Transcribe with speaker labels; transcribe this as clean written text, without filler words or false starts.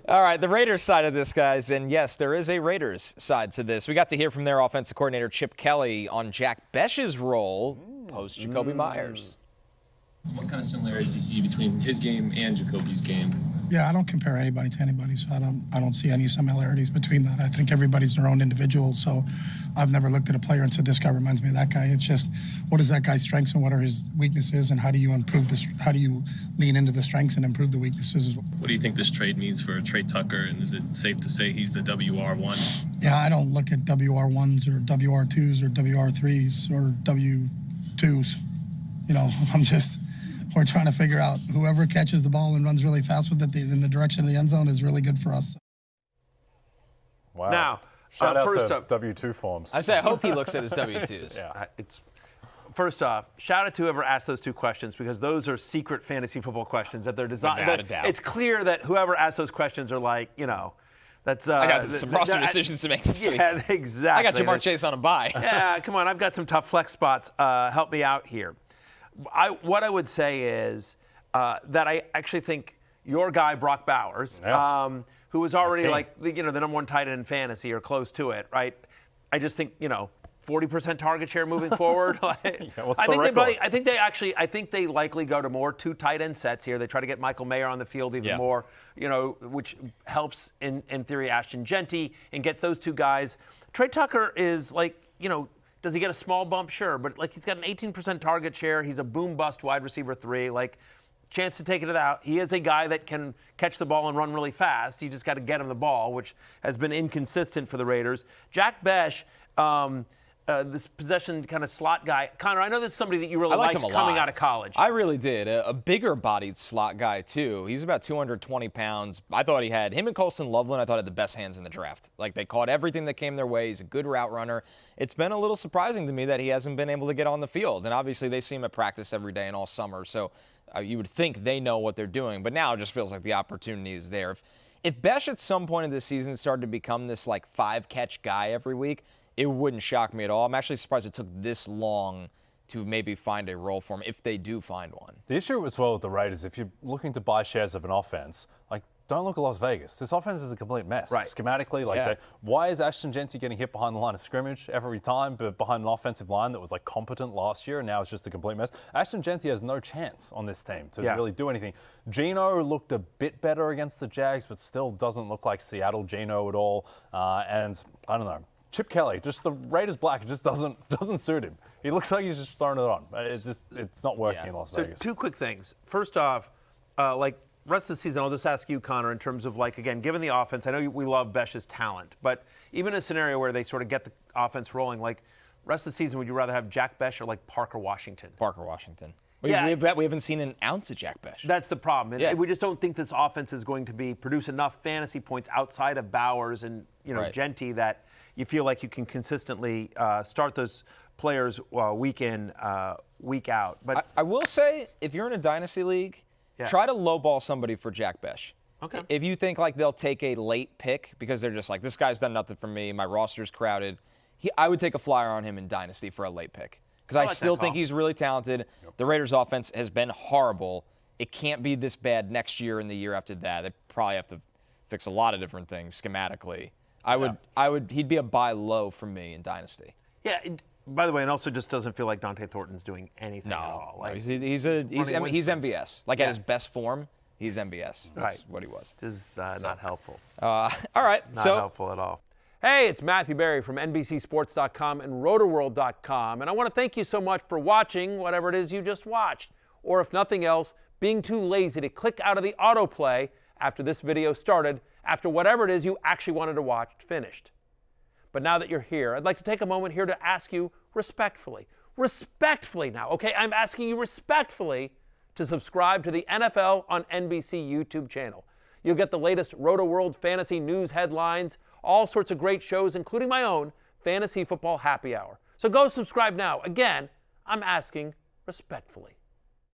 Speaker 1: All right, the Raiders side of this, guys, and yes, there is a Raiders side to this. We got to hear from their offensive coordinator, Chip Kelly, on Jack Besh's role post Jakobi Meyers.
Speaker 2: What kind of similarities do you see between his game and Jakobi's game?
Speaker 3: Yeah, I don't compare anybody to anybody, so I don't see any similarities between that. I think everybody's their own individual, so I've never looked at a player and said, this guy reminds me of that guy. It's just, what is that guy's strengths and what are his weaknesses, and how do you improve this? How do you lean into the strengths and improve the weaknesses?
Speaker 2: What do you think this trade means for Trey Tucker, and is it safe to say he's the WR1?
Speaker 3: Yeah, I don't look at WR1s or WR2s or WR3s or W2s. You know, we're trying to figure out whoever catches the ball and runs really fast with it in the direction of the end zone is really good for us.
Speaker 4: Wow.
Speaker 5: Now,
Speaker 4: shout out
Speaker 5: first
Speaker 4: to
Speaker 5: up,
Speaker 4: W2 forms.
Speaker 1: I hope he looks at his W-2s.
Speaker 4: Yeah.
Speaker 5: First off, shout out to whoever asked those two questions, because those are secret fantasy football questions that they're designed.
Speaker 1: Without a doubt.
Speaker 5: It's clear that whoever asked those questions are like, you know, that's.
Speaker 1: I got some roster decisions to make this week.
Speaker 5: Yeah, exactly.
Speaker 1: I got Jamar Chase on a bye.
Speaker 5: Yeah, come on, I've got some tough flex spots. Help me out here. What I would say is that I actually think your guy Brock Bowers, who was already the number one tight end in fantasy or close to it, right? I just think 40% target share moving forward.
Speaker 4: What's the record?
Speaker 5: I think they likely go to more 2 tight end sets here. They try to get Michael Mayer on the field even more, which helps in theory Ashton Genty and gets those 2 guys. Trey Tucker is does he get a small bump? Sure, but he's got an 18% target share. He's a boom bust wide receiver 3. Chance to take it out. He is a guy that can catch the ball and run really fast. You just got to get him the ball, which has been inconsistent for the Raiders. Jack Besh, this possession kind of slot guy. Connor, I know this is somebody that you really liked coming out of college.
Speaker 1: I really did. A bigger-bodied slot guy, too. He's about 220 pounds. I thought he had him and Colson Loveland, I thought, had the best hands in the draft. They caught everything that came their way. He's a good route runner. It's been a little surprising to me that he hasn't been able to get on the field. And obviously they see him at practice every day and all summer, so you would think they know what they're doing. But now it just feels like the opportunity is there. If Besh at some point in this season started to become this 5-catch guy every week, it wouldn't shock me at all. I'm actually surprised it took this long to maybe find a role for him, if they do find one.
Speaker 4: The issue as well with the Raiders, if you're looking to buy shares of an offense, don't look at Las Vegas. This offense is a complete mess.
Speaker 5: Right.
Speaker 4: Schematically, why is Ashton Genty getting hit behind the line of scrimmage every time, but behind an offensive line that was competent last year, and now it's just a complete mess? Ashton Genty has no chance on this team to really do anything. Geno looked a bit better against the Jags, but still doesn't look like Seattle Geno at all. And I don't know. Chip Kelly, just the Raiders black, just doesn't suit him. He looks like he's just throwing it on. It's not working in Las Vegas.
Speaker 5: 2 quick things. First off, rest of the season, I'll just ask you, Connor, in terms of again, given the offense, I know we love Besh's talent, but even in a scenario where they sort of get the offense rolling, rest of the season, would you rather have Jack Besh or Parker Washington?
Speaker 1: Parker Washington. We haven't seen an ounce of Jack Besh.
Speaker 5: That's the problem. We just don't think this offense is going to produce enough fantasy points outside of Bowers and Genty that you feel like you can consistently start those players week in, week out. But
Speaker 1: I will say, if you're in a dynasty league, try to lowball somebody for Jack Besh.
Speaker 5: Okay.
Speaker 1: If you think they'll take a late pick because they're just this guy's done nothing for me, my roster's crowded, I would take a flyer on him in dynasty for a late pick. Because I still think he's really talented. Yep. The Raiders' offense has been horrible. It can't be this bad next year and the year after that. They probably have to fix a lot of different things schematically. He'd be a buy low for me in dynasty.
Speaker 5: Yeah. By the way, it also just doesn't feel like Dante Thornton's doing anything at all.
Speaker 1: He's MVS. At his best form, he's MVS. That's what he was.
Speaker 5: This is not helpful.
Speaker 1: All right.
Speaker 5: Not helpful at all. Hey, it's Matthew Berry from NBCSports.com and Rotoworld.com, and I want to thank you so much for watching whatever it is you just watched, or if nothing else, being too lazy to click out of the autoplay after this video started, after whatever it is you actually wanted to watch finished. But now that you're here, I'd like to take a moment here to ask you respectfully now, okay? I'm asking you respectfully to subscribe to the NFL on NBC YouTube channel. You'll get the latest Roto-World fantasy news headlines, all sorts of great shows, including my own Fantasy Football Happy Hour. So go subscribe now. Again, I'm asking respectfully.